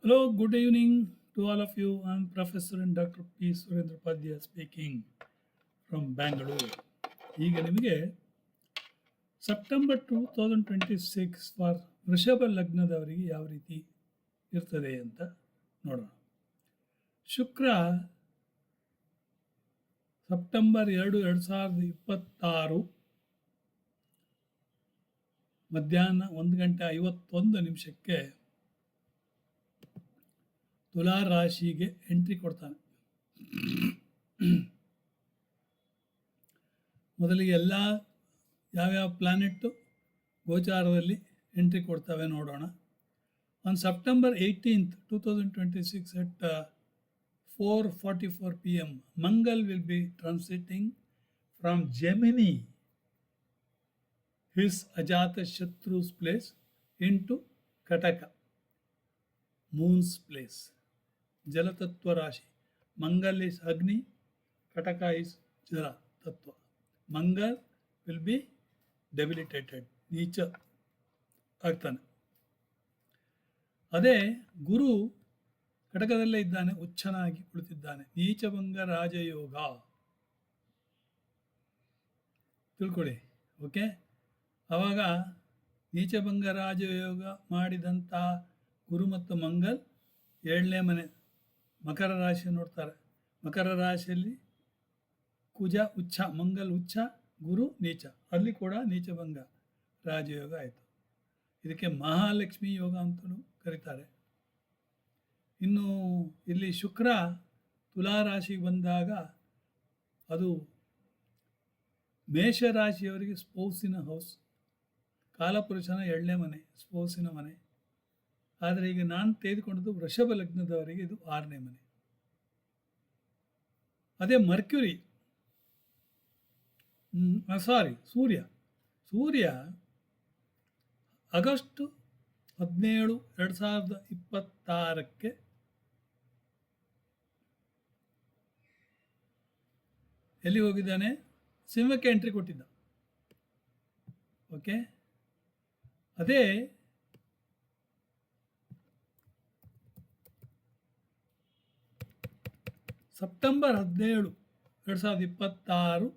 Hello, good evening to all of you. I'm Professor and Dr. P. Surendra Padya speaking from Bangalore. ಈಗ ನಿಮಗೆ September 2026 for ವೃಷಭ ಲಗ್ನದವರಿಗೆ ಯಾವ ರೀತಿ ಇರ್ತದೆ ಅಂತ ನೋಡೋಣ. ಶುಕ್ರ ಸೆಪ್ಟೆಂಬರ್ 2, 2026 ಮಧ್ಯಾಹ್ನ 1:51 ತುಲಾ ರಾಶಿಗೆ ಎಂಟ್ರಿ ಕೊಡ್ತಾನೆ. ಮೊದಲಿಗೆ ಎಲ್ಲ ಯಾವ್ಯಾವ ಪ್ಲಾನೆಟ್ಟು ಗೋಚಾರದಲ್ಲಿ ಎಂಟ್ರಿ ಕೊಡ್ತವೆ ನೋಡೋಣ. On September 18th 2026 at 4:44 p.m. Mangal will be transiting from Gemini, his Ajata Shatru's place, into Kataka, Moon's place. Jalatattva Rashi. Mangal is Agni, Kataka is Jala Tattva. Mangal will be debilitated, ನೀಚ ಆಗ್ತಾನೆ. ಅದೇ ಗುರು ಕಟಕದಲ್ಲೇ ಇದ್ದಾನೆ, ಉಚ್ಚನಾಗಿ ಕುಳಿತಿದ್ದಾನೆ. ನೀಚಭಂಗ ರಾಜಯೋಗ ತಿಳ್ಕೊಳ್ಳಿ. Okay, ಆವಾಗ ನೀಚಭಂಗ ರಾಜಯೋಗ ಮಾಡಿದಂಥ ಗುರು ಮತ್ತು ಮಂಗಲ್ 7ನೇ ಮನೆ ಮಕರ ರಾಶಿ ನೋಡ್ತಾರೆ. ಮಕರ ರಾಶಿಯಲ್ಲಿ ಕುಜ ಉಚ್ಚ, ಮಂಗಲ್ ಉಚ್ಚ, ಗುರು ನೀಚ, ಅಲ್ಲಿ ಕೂಡ ನೀಚಭಂಗ ರಾಜಯೋಗ ಆಯಿತು. ಇದಕ್ಕೆ ಮಹಾಲಕ್ಷ್ಮಿ ಯೋಗ ಅಂತಲೂ ಕರೀತಾರೆ. ಇನ್ನು ಇಲ್ಲಿ ಶುಕ್ರ ತುಲಾರಾಶಿಗೆ ಬಂದಾಗ ಅದು ಮೇಷರಾಶಿಯವರಿಗೆ ಸ್ಪೌಸಿನ ಹೌಸ್, ಕಾಲಪುರುಷನ 7ನೇ ಮನೆ, ಸ್ಪೌಸಿನ ಮನೆ. ಆದರೆ ಈಗ ನಾನು ತೆಗೆದುಕೊಂಡದ್ದು ವೃಷಭ ಲಗ್ನದವರಿಗೆ ಇದು 6ನೇ ಮನೆ. ಅದೇ ಮರ್ಕ್ಯುರಿ ಸೂರ್ಯ ಆಗಸ್ಟ್ 17, 2026 ಎಲ್ಲಿ ಹೋಗಿದ್ದಾನೆ? ಸಿಂಹಕ್ಕೆ ಎಂಟ್ರಿ ಕೊಟ್ಟಿದ್ದ. ಓಕೆ, ಅದೇ ಸೆಪ್ಟೆಂಬರ್ 17, 2026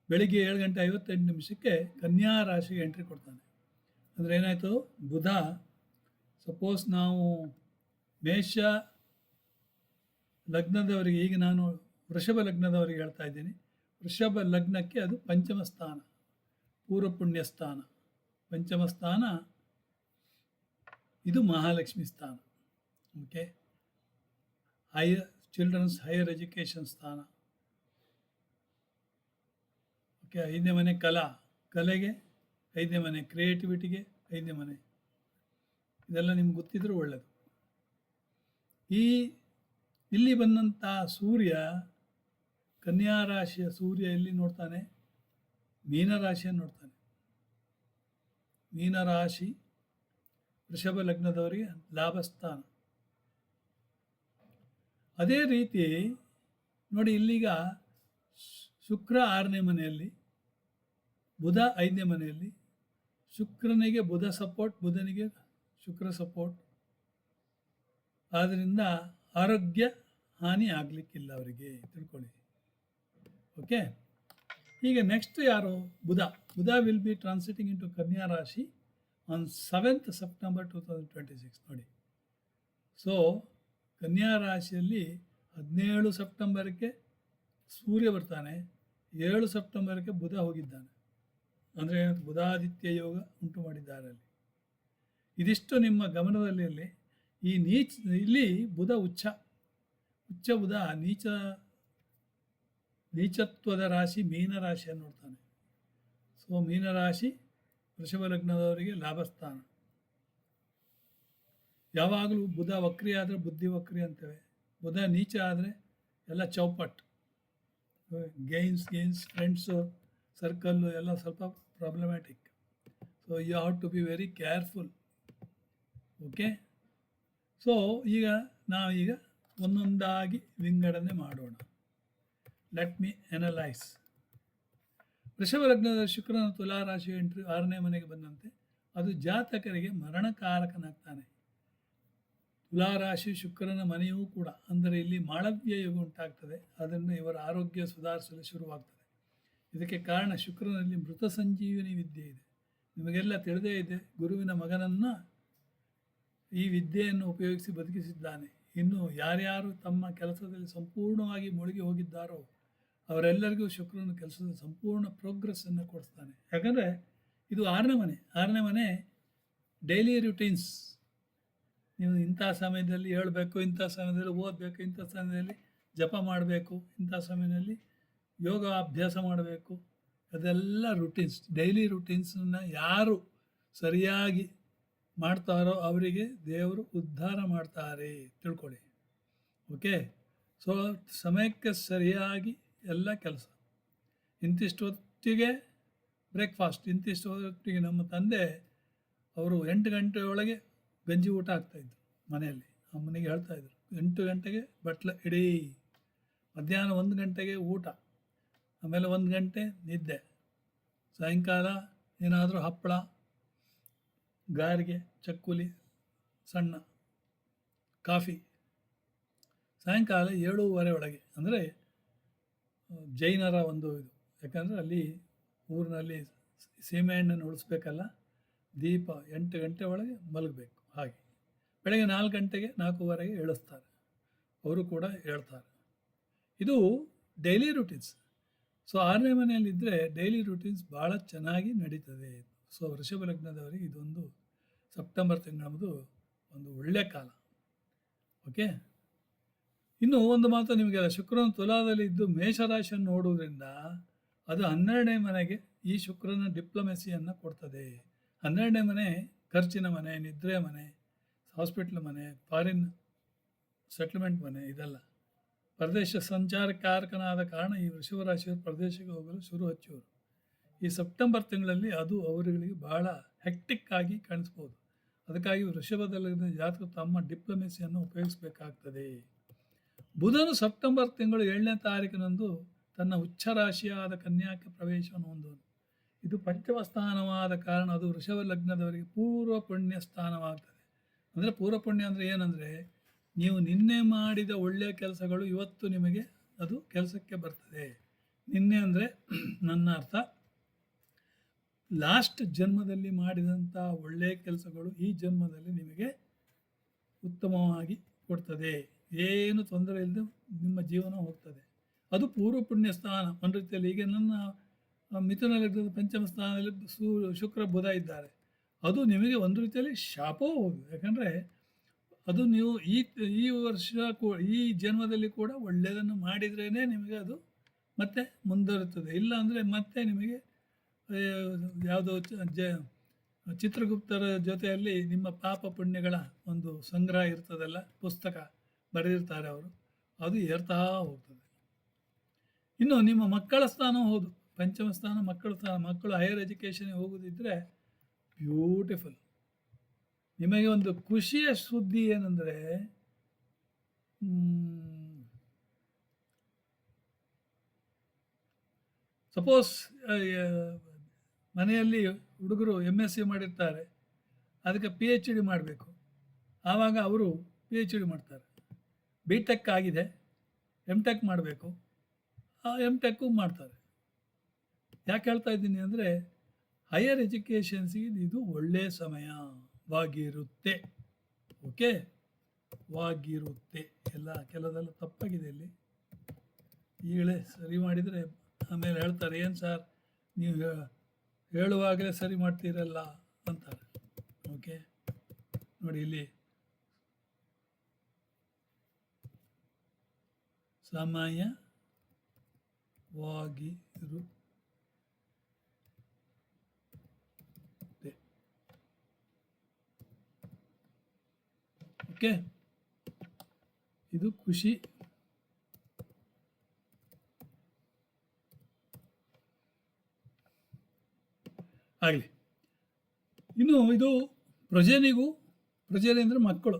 ಬೆಳಿಗ್ಗೆ 7:58 ಕನ್ಯಾ ರಾಶಿಗೆ ಎಂಟ್ರಿ ಕೊಡ್ತಾನೆ. ಅಂದರೆ ಏನಾಯಿತು? ಬುಧ, ಸಪೋಸ್ ನಾವು ಮೇಷ ಲಗ್ನದವರಿಗೆ, ಈಗ ನಾನು ವೃಷಭ ಲಗ್ನದವರಿಗೆ ಹೇಳ್ತಾ ಇದ್ದೀನಿ. ವೃಷಭ ಲಗ್ನಕ್ಕೆ ಅದು ಪಂಚಮ ಸ್ಥಾನ, ಪೂರ್ವ ಪುಣ್ಯ ಸ್ಥಾನ. ಪಂಚಮ ಸ್ಥಾನ ಇದು ಮಹಾಲಕ್ಷ್ಮಿ ಸ್ಥಾನ. ಓಕೆ, ಚಿಲ್ಡ್ರನ್ಸ್ ಹೈಯರ್ ಎಜುಕೇಷನ್ ಸ್ಥಾನ. ಓಕೆ, 5ನೇ ಮನೆ ಕಲೆಗೆ, 5ನೇ ಮನೆ ಕ್ರಿಯೇಟಿವಿಟಿಗೆ, 5ನೇ ಮನೆ. ಇದೆಲ್ಲ ನಿಮ್ಗೆ ಗೊತ್ತಿದ್ರೂ ಒಳ್ಳೆಯದು. ಇಲ್ಲಿ ಬಂದಂಥ ಸೂರ್ಯ, ಕನ್ಯಾ ರಾಶಿಯ ಸೂರ್ಯ ಎಲ್ಲಿ ನೋಡ್ತಾನೆ? ಮೀನರಾಶಿಯನ್ನು ನೋಡ್ತಾನೆ. ಮೀನರಾಶಿ ವೃಷಭ ಲಗ್ನದವರಿಗೆ ಲಾಭಸ್ಥಾನ. ಅದೇ ರೀತಿ ನೋಡಿ, ಇಲ್ಲಿಗ ಶುಕ್ರ 6ನೇ ಮನೆಯಲ್ಲಿ, ಬುಧ 5ನೇ ಮನೆಯಲ್ಲಿ. ಶುಕ್ರನಿಗೆ ಬುಧ ಸಪೋರ್ಟ್, ಬುಧನಿಗೆ ಶುಕ್ರ ಸಪೋರ್ಟ್. ಆದ್ದರಿಂದ ಆರೋಗ್ಯ ಹಾನಿ ಆಗಲಿಕ್ಕಿಲ್ಲ ಅವರಿಗೆ, ತಿಳ್ಕೊಳ್ಳಿ. ಓಕೆ, ಈಗ ನೆಕ್ಸ್ಟ್ ಯಾರು? ಬುಧ ವಿಲ್ ಬಿ ಟ್ರಾನ್ಸಿಟಿಂಗ್ ಇನ್ ಟು ಕನ್ಯಾ ರಾಶಿ ಆನ್ 7th September 2026. ನೋಡಿ, ಸೊ ಕನ್ಯಾ ರಾಶಿಯಲ್ಲಿ 17 ಸೆಪ್ಟೆಂಬರ್ಗೆ ಸೂರ್ಯ ಬರ್ತಾನೆ, 7 ಸೆಪ್ಟೆಂಬರ್ಗೆ ಬುಧ ಹೋಗಿದ್ದಾನೆ. ಅಂದರೆ ಬುಧಾದಿತ್ಯ ಯೋಗ ಉಂಟು ಮಾಡಿದ್ದಾರೆ ಅಲ್ಲಿ. ಇದಿಷ್ಟು ನಿಮ್ಮ ಗಮನದಲ್ಲಿ. ಈ ಇಲ್ಲಿ ಬುಧ ಉಚ್ಚ ಬುಧ ನೀಚತ್ವದ ರಾಶಿ ಮೀನರಾಶಿಯನ್ನು ನೋಡ್ತಾನೆ. ಸೊ ಮೀನರಾಶಿ ವೃಷಭ ಲಗ್ನದವರಿಗೆ ಲಾಭಸ್ಥಾನ. ಯಾವಾಗಲೂ ಬುಧ ವಕ್ರಿ ಆದರೆ ಬುದ್ಧಿ ವಕ್ರಿ ಅಂತೇವೆ. ಬುಧ ನೀಚ ಆದರೆ ಎಲ್ಲ ಚೌಪಟ್, ಗೇನ್ಸ್ ಫ್ರೆಂಡ್ಸು ಸರ್ಕಲ್ಲು ಎಲ್ಲ ಸ್ವಲ್ಪ problematic. So you have to be very careful. Okay, so ನಾವೀಗ ಒಂದೊಂದಾಗಿ ವಿಂಗಡಣೆ ಮಾಡೋಣ. Let me analyse. ವೃಷಭ ಲಗ್ನದ ಶುಕ್ರನ ತುಲಾ ರಾಶಿ ಎಂಟ್ರಿ 6ನೇ ಮನೆಗೆ ಬಂದಂತೆ ಅದು ಜಾತಕರಿಗೆ ಮರಣಕಾರಕನಾಗ್ತಾನೆ. ತುಲಾರಾಶಿ ಶುಕ್ರನ ಮನೆಯೂ ಕೂಡ, ಅಂದರೆ ಇಲ್ಲಿ ಮಾಳವ್ಯ ಯೋಗ ಉಂಟಾಗ್ತದೆ. ಅದನ್ನು ಇವರ ಆರೋಗ್ಯ ಸುಧಾರಿಸಲು ಶುರುವಾಗ್ತದೆ. ಇದಕ್ಕೆ ಕಾರಣ ಶುಕ್ರನಲ್ಲಿ ಮೃತ ಸಂಜೀವಿನಿ ವಿದ್ಯೆ ಇದೆ. ನಿಮಗೆಲ್ಲ ತಿಳಿದೇ ಇದೆ, ಗುರುವಿನ ಮಗನನ್ನು ಈ ವಿದ್ಯೆಯನ್ನು ಉಪಯೋಗಿಸಿ ಬದುಕಿಸಿದ್ದಾನೆ. ಇನ್ನು ಯಾರ್ಯಾರು ತಮ್ಮ ಕೆಲಸದಲ್ಲಿ ಸಂಪೂರ್ಣವಾಗಿ ಮುಳುಗಿ ಹೋಗಿದ್ದಾರೋ ಅವರೆಲ್ಲರಿಗೂ ಶುಕ್ರನ ಕೆಲಸದ ಸಂಪೂರ್ಣ ಪ್ರೋಗ್ರೆಸ್ಸನ್ನು ಕೊಡಿಸ್ತಾನೆ. ಯಾಕಂದರೆ ಇದು 6ನೇ ಮನೆ. 6ನೇ ಮನೆ ಡೈಲಿ ರುಟೀನ್ಸ್. ನೀವು ಇಂಥ ಸಮಯದಲ್ಲಿ ಹೇಳಬೇಕು, ಇಂಥ ಸಮಯದಲ್ಲಿ ಓದಬೇಕು, ಇಂಥ ಸಮಯದಲ್ಲಿ ಜಪ ಮಾಡಬೇಕು, ಇಂಥ ಸಮಯದಲ್ಲಿ ಯೋಗ ಅಭ್ಯಾಸ ಮಾಡಬೇಕು. ಅದೆಲ್ಲ ರುಟೀನ್ಸ್, ಡೈಲಿ ರುಟೀನ್ಸನ್ನು ಯಾರು ಸರಿಯಾಗಿ ಮಾಡ್ತಾರೋ ಅವರಿಗೆ ದೇವರು ಉದ್ಧಾರ ಮಾಡ್ತಾರೆ, ತಿಳ್ಕೊಳ್ಳಿ. ಓಕೆ, ಸೊ ಸಮಯಕ್ಕೆ ಸರಿಯಾಗಿ ಎಲ್ಲ ಕೆಲಸ. ಇಂತಿಷ್ಟು ಹೊತ್ತಿಗೆ ಬ್ರೇಕ್ಫಾಸ್ಟ್, ಇಂತಿಷ್ಟು ಹೊತ್ತಿಗೆ. ನಮ್ಮ ತಂದೆ ಅವರು 8 ಗಂಟೆ ಒಳಗೆ ಗಂಜಿ ಊಟ ಆಗ್ತಾಯಿದ್ರು ಮನೆಯಲ್ಲಿ. ಅಮ್ಮನಿಗೆ ಹೇಳ್ತಾಯಿದ್ರು 8 ಗಂಟೆಗೆ ಬಟ್ಲ ಇಡೀ, ಮಧ್ಯಾಹ್ನ 1 ಗಂಟೆಗೆ ಊಟ, ಆಮೇಲೆ 1 ಗಂಟೆ ನಿದ್ದೆ, ಸಾಯಂಕಾಲ ಏನಾದರೂ ಹಪ್ಪಳ, ಗಾರಿಗೆ, ಚಕ್ಕುಲಿ, ಸಣ್ಣ ಕಾಫಿ. ಸಾಯಂಕಾಲ 7:30 ಒಳಗೆ, ಅಂದರೆ ಜೈನರ ಒಂದು ಇದು, ಯಾಕಂದರೆ ಅಲ್ಲಿ ಊರಿನಲ್ಲಿ ಸೀಮೆಎಣ್ಣೆಯನ್ನು ಉಳಿಸ್ಬೇಕಲ್ಲ, ದೀಪ 8 ಗಂಟೆ ಒಳಗೆ ಮಲಗಬೇಕು. ಹಾಗೆ ಬೆಳಗ್ಗೆ 4 ಗಂಟೆಗೆ 4:15ಗೆ ಏಳಿಸ್ತಾರೆ, ಅವರು ಕೂಡ ಹೇಳ್ತಾರೆ. ಇದು ಡೈಲಿ ರುಟೀನ್ಸ್. ಸೊ 6ನೇ ಮನೆಯಲ್ಲಿದ್ದರೆ ಡೈಲಿ ರುಟೀನ್ಸ್ ಭಾಳ ಚೆನ್ನಾಗಿ ನಡೀತದೆ. ಸೊ ವೃಷಭ ಲಗ್ನದವರಿಗೆ ಇದೊಂದು ಸೆಪ್ಟೆಂಬರ್ ತಿಂಗಳದು ಒಂದು ಒಳ್ಳೆಯ ಕಾಲ. ಓಕೆ, ಇನ್ನು ಒಂದು ಮಾತು ನಿಮಗೆಲ್ಲ, ಶುಕ್ರನ ತುಲಾದಲ್ಲಿ ಇದ್ದು ಮೇಷರಾಶಿಯನ್ನು ನೋಡುವುದರಿಂದ ಅದು 12ನೇ ಮನೆಗೆ ಈ ಶುಕ್ರನ ಡಿಪ್ಲೊಮೆಸಿಯನ್ನು ಕೊಡ್ತದೆ. 12ನೇ ಮನೆ ಖರ್ಚಿನ ಮನೆ, ನಿದ್ರೆ ಮನೆ, ಹಾಸ್ಪಿಟ್ಲ್ ಮನೆ, ಫಾರಿನ್ ಸೆಟ್ಲ್ಮೆಂಟ್ ಮನೆ, ಇದೆಲ್ಲ ಪ್ರದೇಶ ಸಂಚಾರಕಾರಕನಾದ ಕಾರಣ ಈ ವೃಷಭ ರಾಶಿಯವರು ಪ್ರದೇಶಕ್ಕೆ ಹೋಗಲು ಶುರು ಹಚ್ಚುವರು. ಈ ಸೆಪ್ಟೆಂಬರ್ ತಿಂಗಳಲ್ಲಿ ಅದು ಅವರುಗಳಿಗೆ ಬಹಳ ಹೆಕ್ಟಿಕ್ ಆಗಿ ಕಾಣಿಸ್ಬೋದು. ಅದಕ್ಕಾಗಿ ವೃಷಭದಲ್ಲಿನ ಜಾತಕರು ತಮ್ಮ ಡಿಪ್ಲೊಮೆಸಿಯನ್ನು ಉಪಯೋಗಿಸಬೇಕಾಗ್ತದೆ. ಬುಧನು ಸೆಪ್ಟೆಂಬರ್ ತಿಂಗಳು 7ನೇ ತಾರೀಕಿನಂದು ತನ್ನ ಉಚ್ಚ ರಾಶಿಯಾದ ಕನ್ಯಾಕ್ಕೆ ಪ್ರವೇಶವನ್ನು ಹೊಂದುವನು. ಇದು ಪಂಚಮ ಸ್ಥಾನವಾದ ಕಾರಣ ಅದು ವೃಷಭ ಲಗ್ನದವರಿಗೆ ಪೂರ್ವ ಪುಣ್ಯ ಸ್ಥಾನವಾಗ್ತದೆ. ಅಂದರೆ ಪೂರ್ವ ಪುಣ್ಯ ಅಂದರೆ ಏನಂದರೆ, ನೀವು ನಿನ್ನೆ ಮಾಡಿದ ಒಳ್ಳೆಯ ಕೆಲಸಗಳು ಇವತ್ತು ನಿಮಗೆ ಅದು ಕೆಲಸಕ್ಕೆ ಬರ್ತದೆ. ನಿನ್ನೆ ಅಂದರೆ ನನ್ನ ಅರ್ಥ ಲಾಸ್ಟ್ ಜನ್ಮದಲ್ಲಿ ಮಾಡಿದಂಥ ಒಳ್ಳೆಯ ಕೆಲಸಗಳು ಈ ಜನ್ಮದಲ್ಲಿ ನಿಮಗೆ ಉತ್ತಮವಾಗಿ ಕೊಡ್ತದೆ. ಏನು ತೊಂದರೆ ಇಲ್ಲದೆ ನಿಮ್ಮ ಜೀವನ ಹೋಗ್ತದೆ. ಅದು ಪೂರ್ವ ಪುಣ್ಯ ಸ್ಥಾನ. ಒಂದು ರೀತಿಯಲ್ಲಿ ಈಗ ನನ್ನ ಮಿಥುನ ಲಗ್ನದ ಪಂಚಮ ಸ್ಥಾನದಲ್ಲಿ ಶುಕ್ರ ಬುಧ ಇದ್ದಾರೆ. ಅದು ನಿಮಗೆ ಒಂದು ರೀತಿಯಲ್ಲಿ ಶಾಪವೂ ಹೌದು. ಯಾಕಂದರೆ ಅದು ನೀವು ಈ ವರ್ಷ ಈ ಜನ್ಮದಲ್ಲಿ ಕೂಡ ಒಳ್ಳೆಯದನ್ನು ಮಾಡಿದ್ರೇ ನಿಮಗೆ ಅದು ಮತ್ತೆ ಮುಂದುವರಿತದೆ. ಇಲ್ಲ ಅಂದರೆ ಮತ್ತೆ ನಿಮಗೆ ಯಾವುದೋ ಚಿತ್ರಗುಪ್ತರ ಜೊತೆಯಲ್ಲಿ ನಿಮ್ಮ ಪಾಪ ಪುಣ್ಯಗಳ ಒಂದು ಸಂಗ್ರಹ ಇರ್ತದಲ್ಲ, ಪುಸ್ತಕ ಬರೆದಿರ್ತಾರೆ ಅವರು, ಅದು ಏರ್ತಾ ಹೋಗ್ತದೆ. ಇನ್ನು ನಿಮ್ಮ ಮಕ್ಕಳ ಸ್ಥಾನ ಹೌದು, ಪಂಚಮ ಸ್ಥಾನ ಮಕ್ಕಳ ಸ್ಥಾನ. ಮಕ್ಕಳು ಹೈಯರ್ ಎಜುಕೇಷನ್ಗೆ ಹೋಗೋದಿದ್ದರೆ ಬ್ಯೂಟಿಫುಲ್. ನಿಮಗೆ ಒಂದು ಖುಷಿಯ ಸುದ್ದಿ ಏನಂದರೆ, ಸಪೋಸ್ ಮನೆಯಲ್ಲಿ ಹುಡುಗರು MSc ಮಾಡಿರ್ತಾರೆ, ಅದಕ್ಕೆ PhD ಮಾಡಬೇಕು. ಆವಾಗ ಅವರು PhD ಮಾಡ್ತಾರೆ. BTech ಆಗಿದೆ, MTech ಮಾಡಬೇಕು, MTech ಮಾಡ್ತಾರೆ. ಯಾಕೆ ಹೇಳ್ತಾ ಇದ್ದೀನಿ ಅಂದರೆ, ಹೈಯರ್ ಎಜುಕೇಷನ್ಸಿಗೆ ಇದು ಒಳ್ಳೆಯ ಸಮಯವಾಗಿರುತ್ತೆ. ಓಕೆ, ವಾಗಿರುತ್ತೆ. ಎಲ್ಲ ಕೆಲವೆಲ್ಲ ತಪ್ಪಾಗಿದೆ ಇಲ್ಲಿ, ಈಗಲೇ ಸರಿ ಮಾಡಿದರೆ ಆಮೇಲೆ ಹೇಳ್ತಾರೆ, ಏನು ಸರ್ ನೀವು ಹೇಳುವಾಗಲೇ ಸರಿ ಮಾಡ್ತೀರಲ್ಲ ಅಂತಾರೆ. ಓಕೆ, ನೋಡಿ ಇಲ್ಲಿ ಸಮಯವಾಗಿರುತ್ತೆ. ಓಕೆ, ಇದು ಖುಷಿ. ಆಗಲಿ. ಇನ್ನು ಇದು ಪ್ರಜೆನಿಗೂ, ಪ್ರಜೆನಿ ಅಂದರೆ ಮಕ್ಕಳು.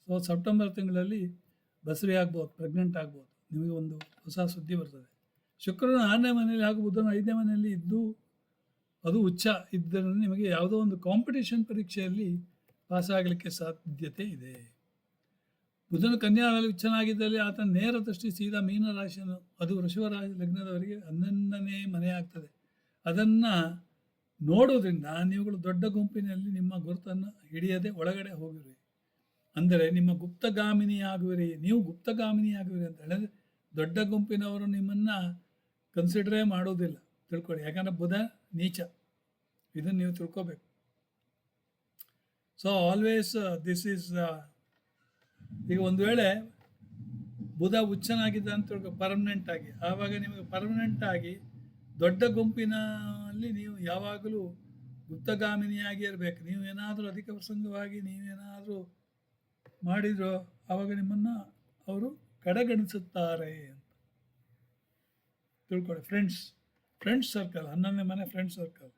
ಸೊ ಸೆಪ್ಟೆಂಬರ್ ತಿಂಗಳಲ್ಲಿ ಬಸರಿ ಆಗ್ಬೋದು, ಪ್ರೆಗ್ನೆಂಟ್ ಆಗ್ಬೋದು, ನಿಮಗೆ ಒಂದು ಹೊಸ ಸುದ್ದಿ ಬರ್ತದೆ. ಶುಕ್ರನ 6ನೇ ಮನೆಯಲ್ಲಿ ಹಾಗೂ ಬುಧನ 5ನೇ ಮನೆಯಲ್ಲಿ ಇದ್ದು ಅದು ಉಚ್ಚ ಇದ್ದರೆ ನಿಮಗೆ ಯಾವುದೋ ಒಂದು ಕಾಂಪಿಟೇಷನ್ ಪರೀಕ್ಷೆಯಲ್ಲಿ ಪಾಸಾಗಲಿಕ್ಕೆ ಸಾಧ್ಯತೆ ಇದೆ. ಬುಧನು ಕನ್ಯಾದಲ್ಲಿ ಉಚ್ಚನಾಗಿದ್ದಲ್ಲಿ ಆತನ ನೇರ ದೃಷ್ಟಿ ಸೀದಾ ಮೀನ ರಾಶಿಯನ್ನು, ಅದು ವೃಷಭ ಲಗ್ನದವರಿಗೆ 11ನೇ ಮನೆ ಆಗ್ತದೆ. ಅದನ್ನು ನೋಡೋದ್ರಿಂದ ನೀವುಗಳು ದೊಡ್ಡ ಗುಂಪಿನಲ್ಲಿ ನಿಮ್ಮ ಗುರುತನ್ನು ಹಿಡಿಯದೆ ಒಳಗಡೆ ಹೋಗಿರಿ. ಅಂದರೆ ನಿಮ್ಮ ಗುಪ್ತಗಾಮಿನಿಯಾಗುವಿರಿ. ನೀವು ಗುಪ್ತಗಾಮಿನಿಯಾಗುವಿರಿ ಅಂತ ಹೇಳಿದ್ರೆ ದೊಡ್ಡ ಗುಂಪಿನವರು ನಿಮ್ಮನ್ನು ಕನ್ಸಿಡರೇ ಮಾಡೋದಿಲ್ಲ, ತಿಳ್ಕೊಳ್ಳಿ. ಯಾಕಂದರೆ ಬುಧ ನೀಚ, ಇದನ್ನು ನೀವು ತಿಳ್ಕೋಬೇಕು. ಸೊ ಆಲ್ವೇಸ್ ದಿಸ್ ಈಸ್ ಈಗ ಒಂದು ವೇಳೆ ಬುಧ ಉಚ್ಚನಾಗಿದ್ದ ಅಂತ ತಿಳ್ಕೊ ಪರ್ಮನೆಂಟ್ ಆಗಿ, ಆವಾಗ ನಿಮಗೆ ಪರ್ಮನೆಂಟ್ ಆಗಿ ದೊಡ್ಡ ಗುಂಪಿನಲ್ಲಿ ನೀವು ಯಾವಾಗಲೂ ಗುಪ್ತಗಾಮಿನಿಯಾಗಿ ಇರಬೇಕು. ನೀವೇನಾದರೂ ಅಧಿಕ ಪ್ರಸಂಗವಾಗಿ ನೀವೇನಾದರೂ ಮಾಡಿದ್ರು ಆವಾಗ ನಿಮ್ಮನ್ನು ಅವರು ಕಡೆಗಣಿಸುತ್ತಾರೆ ಅಂತ ತಿಳ್ಕೊಳ್ಳಿ. ಫ್ರೆಂಡ್ಸ್ ಸರ್ಕಲ್, 11ನೇ ಮನೆ ಫ್ರೆಂಡ್ಸ್ ಸರ್ಕಲ್,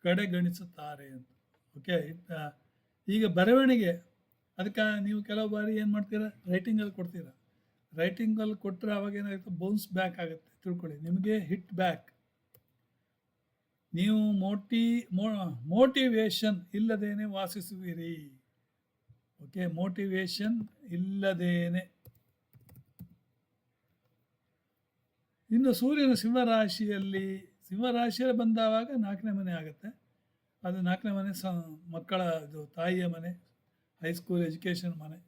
ಕಡೆಗಣಿಸುತ್ತಾರೆ ಅಂತ. ಓಕೆ. ಈಗ ಬರವಣಿಗೆ, ಅದಕ್ಕೆ ನೀವು ಕೆಲವು ಬಾರಿ ಏನು ಮಾಡ್ತೀರಾ, ರೈಟಿಂಗಲ್ಲಿ ಕೊಡ್ತೀರಾ. ರೈಟಿಂಗಲ್ಲಿ ಕೊಟ್ಟರೆ ಅವಾಗ ಏನಾಗುತ್ತೆ, ಬೌನ್ಸ್ ಬ್ಯಾಕ್ ಆಗುತ್ತೆ, ತಿಳ್ಕೊಳ್ಳಿ. ನಿಮಗೆ ಹಿಟ್ ಬ್ಯಾಕ್. ನೀವು ಮೋಟಿವೇಶನ್ ಇಲ್ಲದೇನೆ ವಾಸಿಸುವಿರಿ. ಓಕೆ, ಮೋಟಿವೇಶನ್ ಇಲ್ಲದೇನೆ. ಇನ್ನು ಸೂರ್ಯನ ಸಿಂಹರಾಶಿಯಲ್ಲಿ ಬಂದಾವಾಗ 4ನೇ ಮನೆ ಆಗುತ್ತೆ. ಅದು 4ನೇ ಮನೆ ಮಕ್ಕಳ, ಇದು ತಾಯಿಯ ಮನೆ, ಹೈಸ್ಕೂಲ್ ಎಜುಕೇಷನ್ ಮನೆ.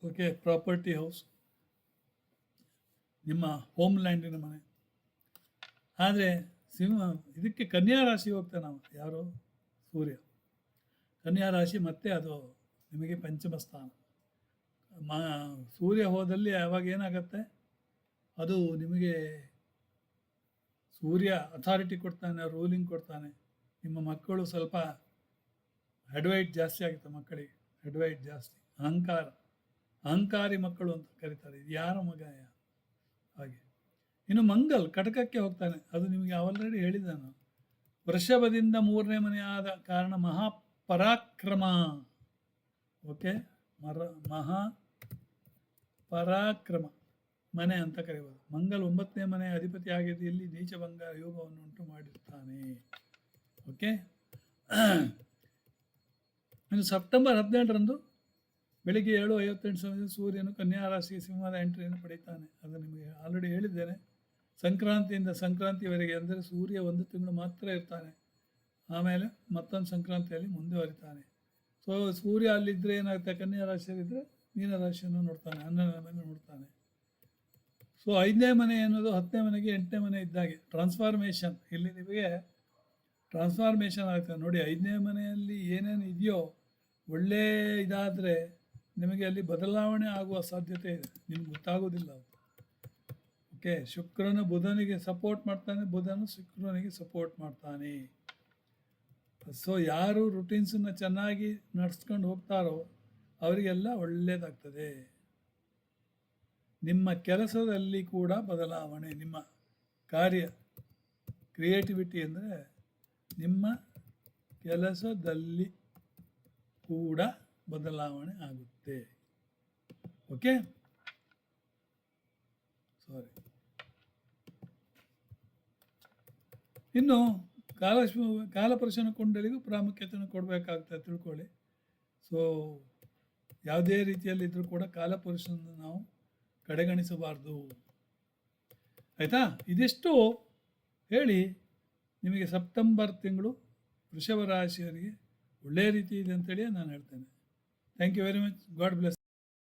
ಓಕೆ, ಪ್ರಾಪರ್ಟಿ ಹೌಸ್, ನಿಮ್ಮ ಹೋಮ್ ಲ್ಯಾಂಡಿನ ಮನೆ. ಆದರೆ ಇದಕ್ಕೆ ಕನ್ಯಾ ರಾಶಿ ಹೋಗ್ತೇವೆ ನಾವು, ಯಾರು, ಸೂರ್ಯ. ಕನ್ಯಾ ರಾಶಿ ಮತ್ತೆ ಅದು ನಿಮಗೆ ಪಂಚಮ ಸ್ಥಾನ. ಸೂರ್ಯ ಹೋದಲ್ಲಿ ಆವಾಗ ಏನಾಗುತ್ತೆ, ಅದು ನಿಮಗೆ ಸೂರ್ಯ ಅಥಾರಿಟಿ ಕೊಡ್ತಾನೆ, ರೂಲಿಂಗ್ ಕೊಡ್ತಾನೆ. ನಿಮ್ಮ ಮಕ್ಕಳು ಸ್ವಲ್ಪ ಹೆಡ್ವೈಟ್ ಜಾಸ್ತಿ ಆಗುತ್ತೆ, ಮಕ್ಕಳಿಗೆ ಹೆಡ್ವೈಟ್ ಜಾಸ್ತಿ, ಅಹಂಕಾರಿ ಮಕ್ಕಳು ಅಂತ ಕರೀತಾರೆ. ಇದು ಯಾರ ಮಗ ಹಾಗೆ. ಇನ್ನು ಮಂಗಲ್ ಕಟಕಕ್ಕೆ ಹೋಗ್ತಾನೆ, ಅದು ನಿಮಗೆ ಆಲ್ರೆಡಿ ಹೇಳಿದೆ ನಾನು. ವೃಷಭದಿಂದ 3ನೇ ಮನೆ ಆದ ಕಾರಣ ಮಹಾಪರಾಕ್ರಮ. ಓಕೆ, ಮಹಾಪರಾಕ್ರಮ ಮನೆ ಅಂತ ಕರೀಬೋದು. ಮಂಗಲ್ 9ನೇ ಮನೆ ಅಧಿಪತಿ ಆಗಿದ್ದು ಇಲ್ಲಿ ನೀಚಭಂಗ ಯೋಗವನ್ನು ಉಂಟು ಮಾಡಿರ್ತಾನೆ. ಓಕೆ. ಇನ್ನು ಸೆಪ್ಟೆಂಬರ್ 18ರಂದು ಬೆಳಿಗ್ಗೆ 7:58 ಸಮಯದಲ್ಲಿ ಸೂರ್ಯನು ಕನ್ಯಾ ರಾಶಿಗೆ ಸಿಂಹದ ಎಂಟ್ರಿಯನ್ನು ಪಡೀತಾನೆ. ಅದು ನಿಮಗೆ ಆಲ್ರೆಡಿ ಹೇಳಿದ್ದೇನೆ. ಸಂಕ್ರಾಂತಿಯಿಂದ ಸಂಕ್ರಾಂತಿವರೆಗೆ, ಅಂದರೆ ಸೂರ್ಯ 1 ತಿಂಗಳು ಮಾತ್ರ ಇರ್ತಾನೆ, ಆಮೇಲೆ ಮತ್ತೊಂದು ಸಂಕ್ರಾಂತಿಯಲ್ಲಿ ಮುಂದುವರಿತಾನೆ. ಸೊ ಸೂರ್ಯ ಅಲ್ಲಿದ್ದರೆ ಏನಾಗುತ್ತೆ, ಕನ್ಯಾ ರಾಶಿಯಲ್ಲಿದ್ದರೆ ಮೀನರಾಶಿಯನ್ನು ನೋಡ್ತಾನೆ, 12ನೇ ಮನೆ ನೋಡ್ತಾನೆ. ಸೊ 5ನೇ ಮನೆ ಅನ್ನೋದು 10ನೇ ಮನೆಗೆ 8ನೇ ಮನೆ ಇದ್ದಾಗೆ ಟ್ರಾನ್ಸ್ಫಾರ್ಮೇಷನ್. ಇಲ್ಲಿ ನಿಮಗೆ ಟ್ರಾನ್ಸ್ಫಾರ್ಮೇಷನ್ ಆಗ್ತದೆ ನೋಡಿ. 5ನೇ ಮನೆಯಲ್ಲಿ ಏನೇನು ಇದೆಯೋ ಒಳ್ಳೆ ಇದಾದರೆ ನಿಮಗೆ ಅಲ್ಲಿ ಬದಲಾವಣೆ ಆಗುವ ಸಾಧ್ಯತೆ ಇದೆ, ನಿಮ್ಗೆ ಗೊತ್ತಾಗೋದಿಲ್ಲ. ಓಕೆ, ಶುಕ್ರನು ಬುಧನಿಗೆ ಸಪೋರ್ಟ್ ಮಾಡ್ತಾನೆ, ಬುಧನು ಶುಕ್ರನಿಗೆ ಸಪೋರ್ಟ್ ಮಾಡ್ತಾನೆ. ಸೊ ಯಾರು ರುಟೀನ್ಸನ್ನು ಚೆನ್ನಾಗಿ ನಡೆಸ್ಕೊಂಡು ಹೋಗ್ತಾರೋ ಅವರಿಗೆಲ್ಲ ಒಳ್ಳೆಯದಾಗ್ತದೆ. ನಿಮ್ಮ ಕೆಲಸದಲ್ಲಿ ಕೂಡ ಬದಲಾವಣೆ, ನಿಮ್ಮ ಕಾರ್ಯ ಕ್ರಿಯೇಟಿವಿಟಿ ಅಂದರೆ ನಿಮ್ಮ ಕೆಲಸದಲ್ಲಿ ಕೂಡ ಬದಲಾವಣೆ ಆಗುತ್ತೆ. ಓಕೆ, ಸಾರಿ. ಇನ್ನು ಕಾಲಪುರುಷನ ಕುಂಡಲಿಗೂ ಪ್ರಾಮುಖ್ಯತೆಯನ್ನು ಕೊಡಬೇಕಾಗ್ತದೆ, ತಿಳ್ಕೊಳ್ಳಿ. ಸೊ ಯಾವುದೇ ರೀತಿಯಲ್ಲಿದ್ದರೂ ಕೂಡ ಕಾಲಪುರುಷನ ನಾವು ಕಡೆಗಣಿಸಬಾರ್ದು. ಆಯಿತಾ? ಇದಿಷ್ಟು ಹೇಳಿ ನಿಮಗೆ ಸೆಪ್ಟೆಂಬರ್ ತಿಂಗಳು ವೃಷಭ ರಾಶಿಯವರಿಗೆ ಒಳ್ಳೆಯ ರೀತಿ ಇದೆ ಅಂತೇಳಿ ನಾನು ಹೇಳ್ತೇನೆ. Thank you very much. God bless.